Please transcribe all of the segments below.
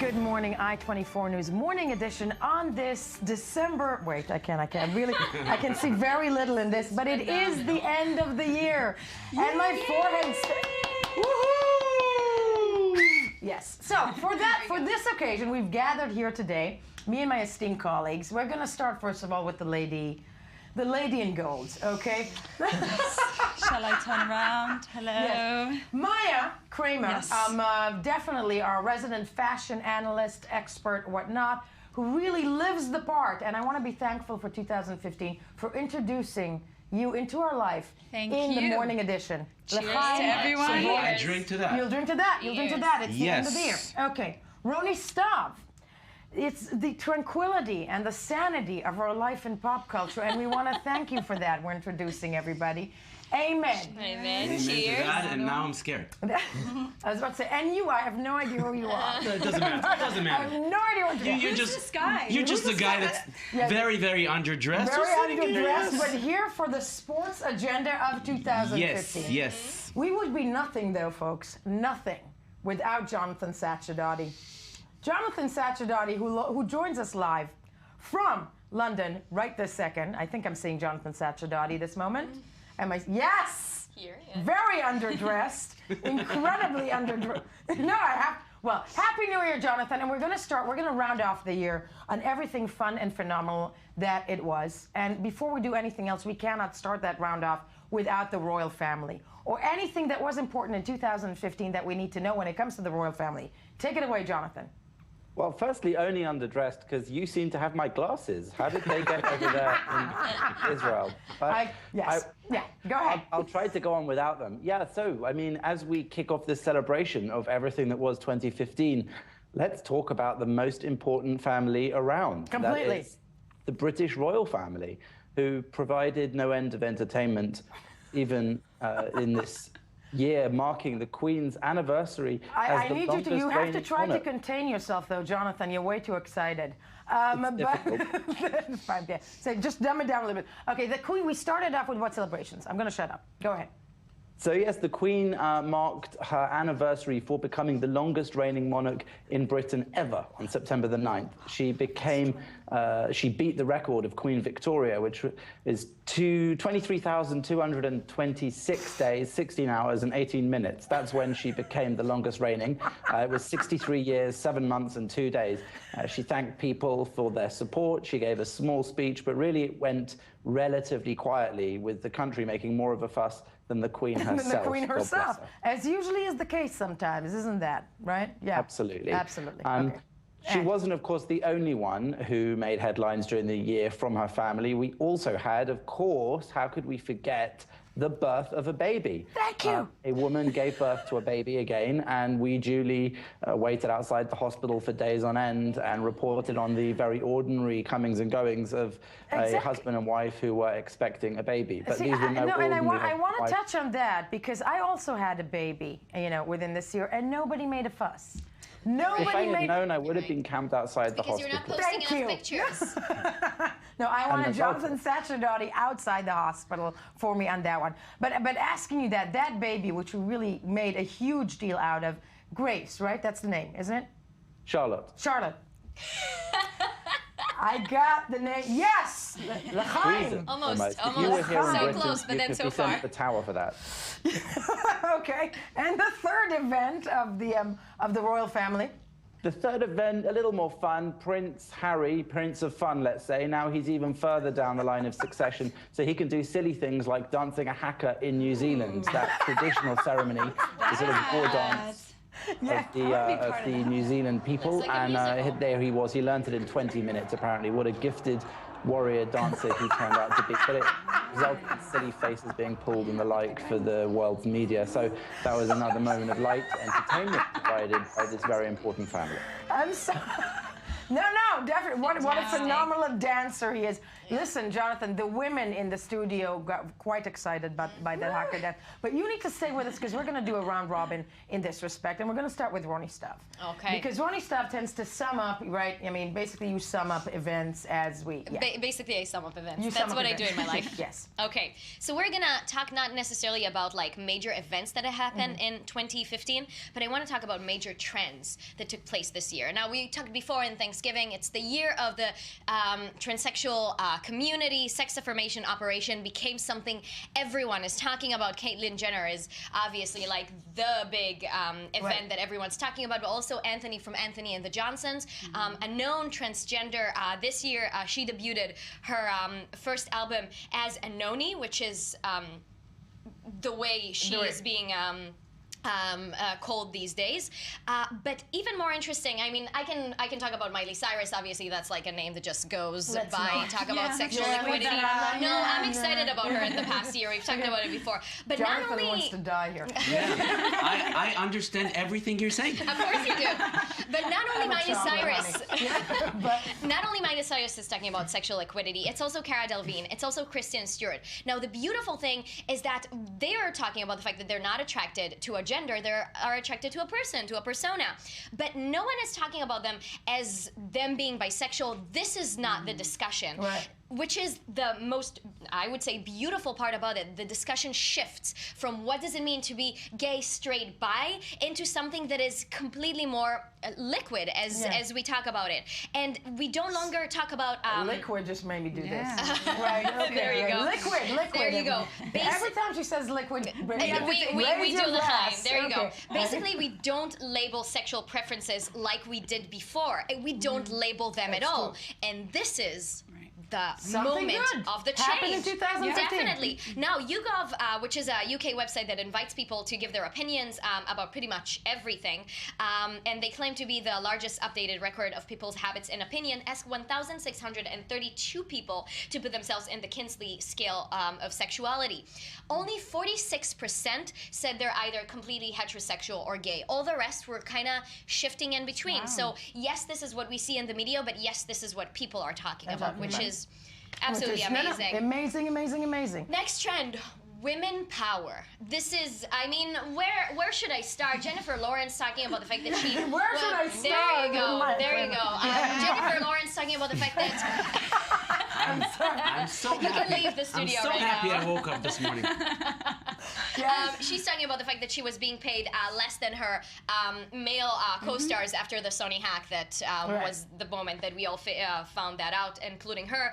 Good morning, I-24 News Morning Edition on this December. Wait, I can't. I can see very little in this, but it is the end of the year. And my forehead. Woohoo! Yes. So for this occasion, we've gathered here today, me and my esteemed colleagues. We're going to start, first of all, with the lady in gold, okay? Shall I turn around? Hello. Yes. Maya Kramer, Yes. Definitely our resident fashion analyst, expert, whatnot, who really lives the part. And I want to be thankful for 2015 for introducing you into our life in the morning edition. Cheers to everyone. So I drink to that. You'll drink to that. You'll drink to that. It's the end of the year. Yes. Okay. Roni Stav. It's the tranquility and the sanity of our life in pop culture, and we want to thank you for that. We're introducing everybody. Amen. Amen. Amen Cheers. to that, and now I'm scared. I was about to say, and you, I have no idea who you are. It doesn't matter. It doesn't I matter. have no idea what you are. You're just this guy? You're just the guy that's very, very underdressed. Very Just sitting there, underdressed, yes. but here for the sports agenda of 2015. Yes, yes. We would be nothing, though, folks, nothing, without Jonathan Sachadati. Jonathan Sachadati, who joins us live from London right this second. I think I'm seeing Jonathan Sachadati this moment. Am I? Yes! Here, yeah. Very underdressed, incredibly underdressed. No, I have. Well, Happy New Year, Jonathan. And we're going to round off the year on everything fun and phenomenal that it was. And before we do anything else, we cannot start that round off without the royal family or anything that was important in 2015 that we need to know when it comes to the royal family. Take it away, Jonathan. Well, firstly, only underdressed because you seem to have my glasses. How did they get over there in Israel? Yeah, go ahead. I'll try to go on without them. Yeah, so, I mean, as we kick off this celebration of everything that was 2015, let's talk about the most important family around. Completely. That is the British royal family, who provided no end of entertainment, even in this year marking the Queen's anniversary. I need you have to try to contain yourself, though, Jonathan. You're way too excited. It's fine, yeah. So just dumb it down a little bit. Okay, the Queen, we started off with what celebrations? I'm going to shut up. Go ahead. So yes, the Queen marked her anniversary for becoming the longest reigning monarch in Britain ever on September the 9th. She beat the record of Queen Victoria, which is 23,226 days, 16 hours and 18 minutes. That's when she became the longest reigning. It was 63 years, 7 months and 2 days. She thanked people for their support. She gave a small speech, but really it went relatively quietly, with the country making more of a fuss than the Queen herself. Than the Queen herself, as usually is the case sometimes, isn't that right? Yeah, absolutely. Absolutely. Okay. She wasn't, of course, the only one who made headlines during the year from her family. We also had, of course, how could we forget, the birth of a baby. Thank you. A woman gave birth to a baby again, and we duly waited outside the hospital for days on end and reported on the very ordinary comings and goings of a husband and wife who were expecting a baby. But these were no ordinary. I want to touch on that because I also had a baby, within this year, and nobody made a fuss. If I had known, I would have been camped outside the hospital. Because you're not posting enough pictures. No, I wanted Jonathan Sachadati outside the hospital for me on that one. But asking you that baby, which we really made a huge deal out of, Grace, right? That's the name, isn't it? Charlotte. Charlotte. I got the name. Yes! L'chaim. Almost. If you were here in So Britain, close, but you then could so be sent far. to the tower for that. Okay. And the third event of the royal family. The third event, a little more fun. Prince Harry, Prince of Fun, let's say. Now he's even further down the line of succession, so he can do silly things like dancing a haka in New Zealand, that traditional ceremony, the sort of war dance of the New Zealand people. Like and there he was. He learnt it in 20 minutes, apparently. What a gifted warrior dancer he turned out to be. But it resulted in silly faces being pulled and the like for the world's media. So that was another moment of light entertainment provided by this very important family. I'm so No, definitely. What a phenomenal dancer he is. Listen, Jonathan, the women in the studio got quite excited by that haka dance. But you need to stay with us because we're going to do a round robin in this respect. And we're going to start with Ronnie Stuff. Okay. Because Ronnie Stuff tends to sum up, right? I mean, basically you sum up events as we... Yeah. Basically, I sum up events. You That's sum what up I do in my life. Yes. Okay, so we're gonna talk not necessarily about like major events that have happened in 2015, but I want to talk about major trends that took place this year. Now, we talked before in Thanksgiving, it's the year of the transsexual community. Sex affirmation operation became something everyone is talking about. Caitlyn Jenner is obviously like the big event that everyone's talking about, but also Anthony from Anthony and the Johnsons, a known transgender. This year, she debuted her first album as Anoni, which is the way she is being called these days. But even more interesting, I mean, I can talk about Miley Cyrus. Obviously, that's like a name that just goes by. Talk about sexual liquidity. I'm excited about her in the past year. We've talked about it before. But Jonathan not only wants to die here. I understand everything you're saying. Of course you do. But not only Miley Cyrus, But not only Miley Cyrus is talking about sexual liquidity, it's also Cara Delevingne, it's also Kristen Stewart. Now, the beautiful thing is that they are talking about the fact that they're not attracted to a gender, they are attracted to a person, to a persona. But no one is talking about them as them being bisexual. This is not the discussion. Right. Which is the most, I would say, beautiful part about it. The discussion shifts from what does it mean to be gay, straight, bi, into something that is completely more liquid as we talk about it. And we don't longer talk about... liquid just made me do this. Right, okay. There you go. Liquid. There you go. Every time she says liquid, we do the time. There you go. Basically, we don't label sexual preferences like we did before. We don't label them at all. And this is... the Something moment good of the happened change. in 2015. Definitely. Now, YouGov, which is a UK website that invites people to give their opinions about pretty much everything, and they claim to be the largest updated record of people's habits and opinion, asked 1,632 people to put themselves in the Kinsey scale of sexuality. Only 46% said they're either completely heterosexual or gay. All the rest were kind of shifting in between. Wow. So, yes, this is what we see in the media, but yes, this is what people are talking about, which is absolutely amazing. Amazing. Next trend, women power. This is, I mean, where should I start? Jennifer Lawrence talking about the fact that she... Should I start? There you go. Jennifer Lawrence talking about the fact that... I'm so You happy. can leave the studio I'm so right happy now. I woke up this morning. She's talking about the fact that she was being paid less than her male co-stars after the Sony hack that was the moment that we all found that out, including her.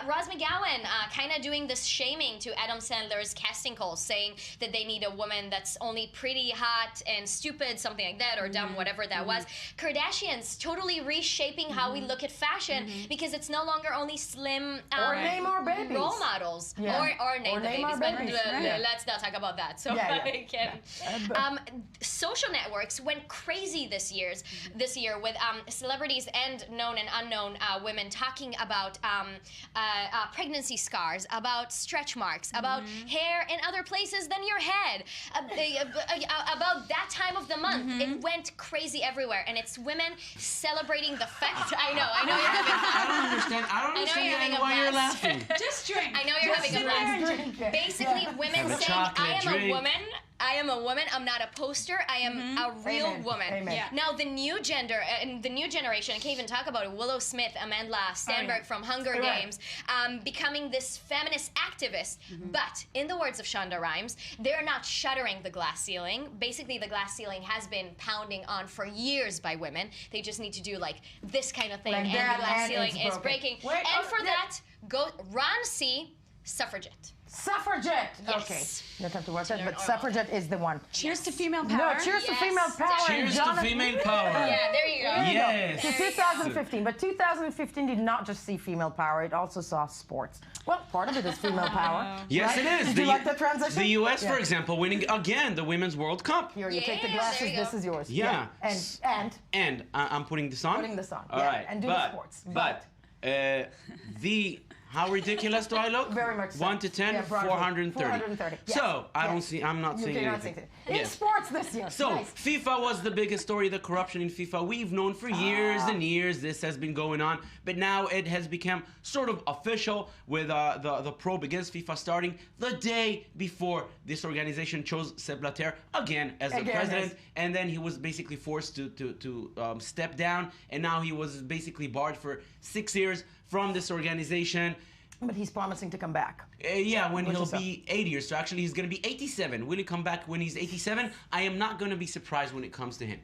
Roz McGowan kind of doing this shaming to Adam Sandler's casting calls, saying that they need a woman that's only pretty, hot, and stupid, something like that, or dumb, whatever that was. Kardashians totally reshaping how we look at fashion because it's no longer only slim Or name our babies. role models. Yeah. Or name the name our babies. But babies. let's not talk about that. So I can. Social networks went crazy this year with celebrities and known and unknown women talking about pregnancy scars, about stretch marks, about hair in other places than your head, about that time of the month. It went crazy everywhere, and it's women celebrating the fact. I know you're having fun. I don't understand. I don't I know you're understand having a why you're blast. laughing. Just drink. I know you're having a blast. Basically, women Have a saying, chocolate I am drink. a woman. I am a woman. I'm not a poster. I am a real Amen. woman. Amen. Yeah. Now, the new gender and the new generation, I can't even talk about it. Willow Smith, Amanda Stenberg from Hunger Games, becoming this feminist activist. But in the words of Shonda Rhimes, they're not shuttering the glass ceiling. Basically, the glass ceiling has been pounding on for years by women. They just need to do like this kind of thing, Like and that, the glass and ceiling it's is broken. breaking. Wait, and for that, go Ron C. Suffragette. Suffragette. Yes. Okay. Don't have to work that, learn but all suffragette is the one. Cheers to female power. No, cheers to Yes. female power. and Cheers to Jonathan- female power. Yeah, there you go. Yes. To 2015, but 2015 did not just see female power; it also saw sports. Well, part of it is female power. Yes, right? it is. Did you like the transition? The U.S., Yeah. for example, winning again the Women's World Cup. Here, you take the Yeah, glasses. there you This go. is yours. Yeah. And And I'm putting this on. putting this on. All yeah. right. And do but, the sports. But the How ridiculous do I look? Very much so. 1 to 10, Yeah, 430. 430. Yes. So I'm not You seeing cannot anything. see it. In sports this year. So Nice. FIFA was the biggest story, the corruption in FIFA. We've known for years and years this has been going on, but now it has become sort of official with the probe against FIFA starting the day before this organization chose Sepp Blatter again as the president, yes. and then he was basically forced to step down, and now he was basically barred for 6 years from this organization. But he's promising to come back. Yeah, when Which he'll is up. be 80 years. So actually, he's going to be 87. Will he come back when he's 87? I am not going to be surprised when it comes to him.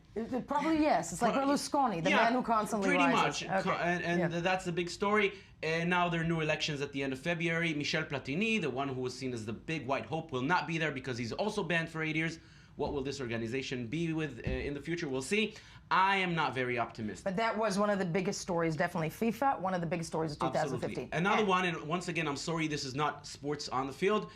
Probably yes. It's like Berlusconi, the man who constantly pretty rises. much. Okay. And that's the big story. And now there are new elections at the end of February. Michel Platini, the one who was seen as the big white hope, will not be there because he's also banned for 8 years. What will this organization be with in the future? We'll see. I am not very optimistic. But that was one of the biggest stories, definitely FIFA, one of the biggest stories of 2015. Absolutely. Another one, and once again, I'm sorry, this is not sports on the field.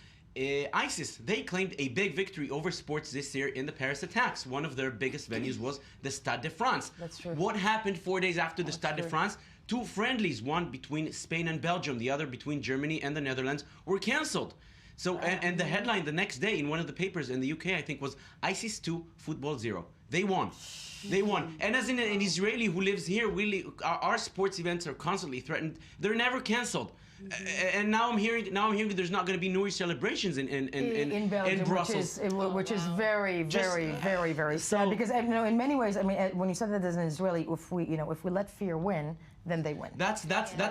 ISIS, they claimed a big victory over sports this year in the Paris attacks. One of their biggest venues was the Stade de France. That's true. What happened 4 days after the Stade de France? 2 friendlies, one between Spain and Belgium, the other between Germany and the Netherlands, were cancelled. So, and the headline the next day in one of the papers in the UK, I think, was ISIS 2, football 0. They won. They won. And as an Israeli who lives here, our sports events are constantly threatened. They're never cancelled. And now I'm hearing there's not going to be New Year celebrations in Belgium, Brussels. which is very, very, very, very sad. Because in many ways, I mean, when you said that as an Israeli, if we let fear win, then they win. That's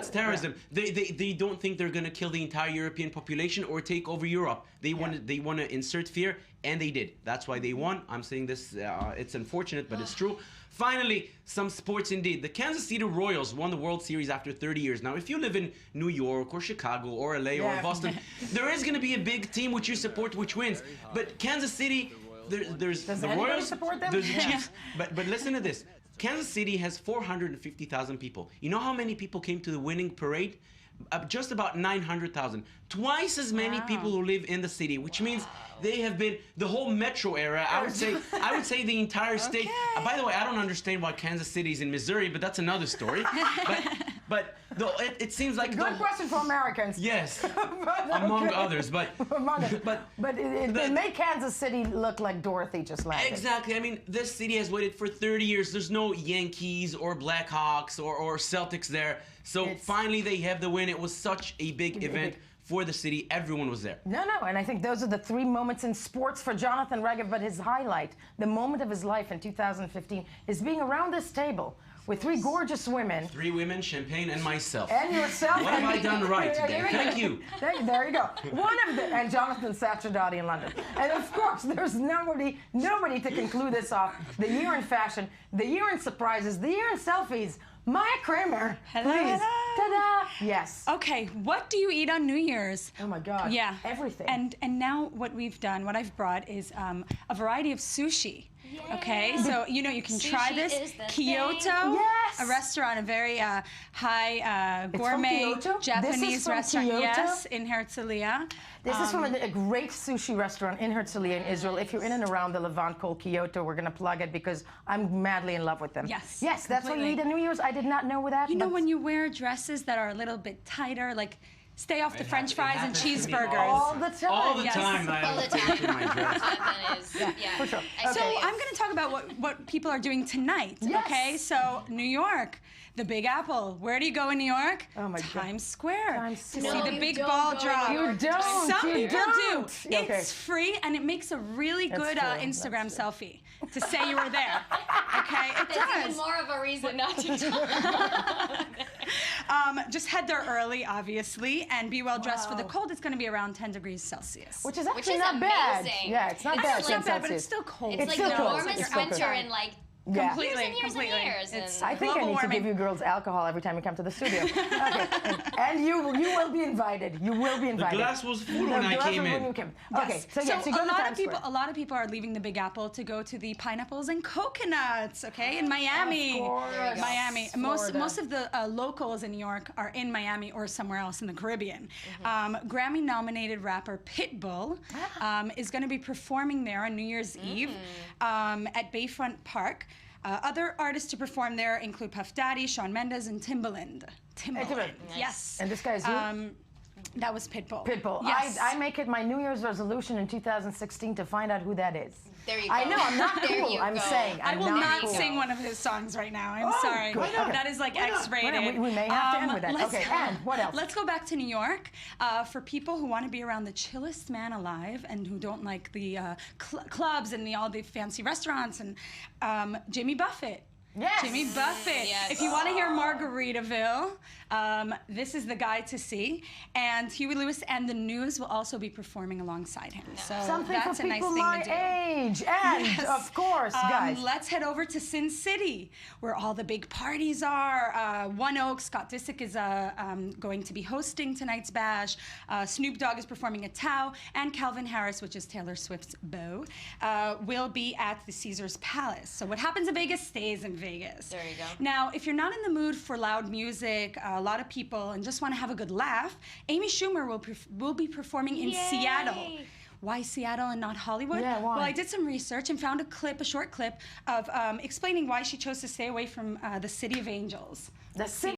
terrorism. Yeah. They don't think they're going to kill the entire European population or take over Europe. They want to insert fear, and they did. That's why they won. I'm saying this. It's unfortunate, but it's true. Finally, some sports indeed. The Kansas City Royals won the World Series after 30 years. Now, if you live in New York or Chicago or LA or Boston, there is going to be a big team which you support which wins. But Kansas City, there's Does the anybody Royals, support them? there's the Chiefs. But listen to this. Kansas City has 450,000 people. You know how many people came to the winning parade? Just about 900,000. Twice as many people who live in the city, which means they have been the whole metro area. I would say the entire state. By the way, I don't understand why Kansas City is in Missouri, but that's another story. But it seems like good question for Americans. Yes, among others. But it made Kansas City look like Dorothy just landed. Exactly. I mean, this city has waited for 30 years. There's no Yankees or Blackhawks or Celtics there. So finally they have the win. It was such a big event for the city. Everyone was there. No, and I think those are the 3 moments in sports for Jonathan Regev, but his highlight, the moment of his life in 2015, is being around this table with 3 gorgeous women. 3 women, champagne, and myself. And yourself. What have I done right today? Thank you. There you go. One of the, and Jonathan Sacherdoti in London. And of course, there's nobody to conclude this off. The year in fashion, the year in surprises, the year in selfies. Maya Kramer, hello, please. hello. Ta-da! Yes. Okay, what do you eat on New Year's? Oh my God. Yeah. Everything. And now what we've done, what I've brought is a variety of sushi. Yeah. Okay, so you can try Sushi this. is the Kyoto, thing. Yes. a restaurant, a very high gourmet from Kyoto? Japanese This is from restaurant. Kyoto? Yes, in Herzliya. This is from a great sushi restaurant in Herzliya in Israel. If you're in and around the Levant called Kyoto, we're going to plug it because I'm madly in love with them. Yes, Yes, that's what you eat on New Year's. I did not know that. You know but when you wear dresses that are a little bit tighter, like stay off the French fries and cheeseburgers. all the time. All the Yes. time. All the time. That is, for sure. So I'm going to talk about what people are doing tonight. Yes. Okay, so New York, the Big Apple. Where do you go in New York? Oh my God. Times Square. Times to Square. see the you big don't ball go to drop. New York. You don't. Some you people don't. do. Okay. It's free and it makes a really That's good true. Instagram That's selfie to say you were there. Okay, it That's does. even more of a reason not to talk. Just head there early, obviously, and be well dressed for the cold. It's going to be around 10 degrees Celsius. Which is actually is not bad. amazing. Yeah, it's not It's bad. like- It's not bad, but Celsius. it's still cold. It's like still the cold. warmest It's still winter cold. in like Yeah. Completely, years and years completely. and years. It's I think I global need to warming. give you girls alcohol every time you come to the studio. Okay. And you will be invited. You will be The invited. glass was full The when I glass came was when in. you came. Yes. Okay, so So, yes, you go a to lot Times of people, Square. a lot of people are leaving the Big Apple to go to the pineapples and coconuts. Okay, in Miami, Of course. Miami. Florida. Most of the locals in New York are in Miami or somewhere else in the Caribbean. Mm-hmm. Grammy-nominated rapper Pitbull is going to be performing there on New Year's Eve at Bayfront Park. Other artists to perform there include Puff Daddy, Shawn Mendes, and Timbaland. Timbaland. Yes. And this guy is who? That was Pitbull. Pitbull. Yes. I make it my New Year's resolution in 2016 to find out who that is. There you go. I know, I'm not There cool. you I'm go. saying I I'm will not cool. sing one of his songs right now. I'm Oh, sorry. good. Okay. That is like Why not? X-rated. We may have to end with that. let's- Okay, and what else? Let's go back to New York. For people who want to be around the chillest man alive and who don't like the clubs and all the fancy restaurants, and Jimmy Buffett. Yes. Jimmy Buffett. Yes. If you want to hear Margaritaville, this is the guy to see. And Huey Lewis and the News will also be performing alongside him. So Something that's for a nice people thing my to do. age. And, Yes. of course, guys. Let's head over to Sin City, where all the big parties are. One Oak, Scott Disick is going to be hosting tonight's bash. Snoop Dogg is performing at Tao, and Calvin Harris, which is Taylor Swift's beau, will be at the Caesars Palace. So what happens in Vegas stays in Vegas. There you go. Now, if you're not in the mood for loud music, a lot of people, and just want to have a good laugh, Amy Schumer will be performing in Yay. Seattle. Why Seattle and not Hollywood? Yeah, why? Well, I did some research and found a short clip of explaining why she chose to stay away from the City of Angels. The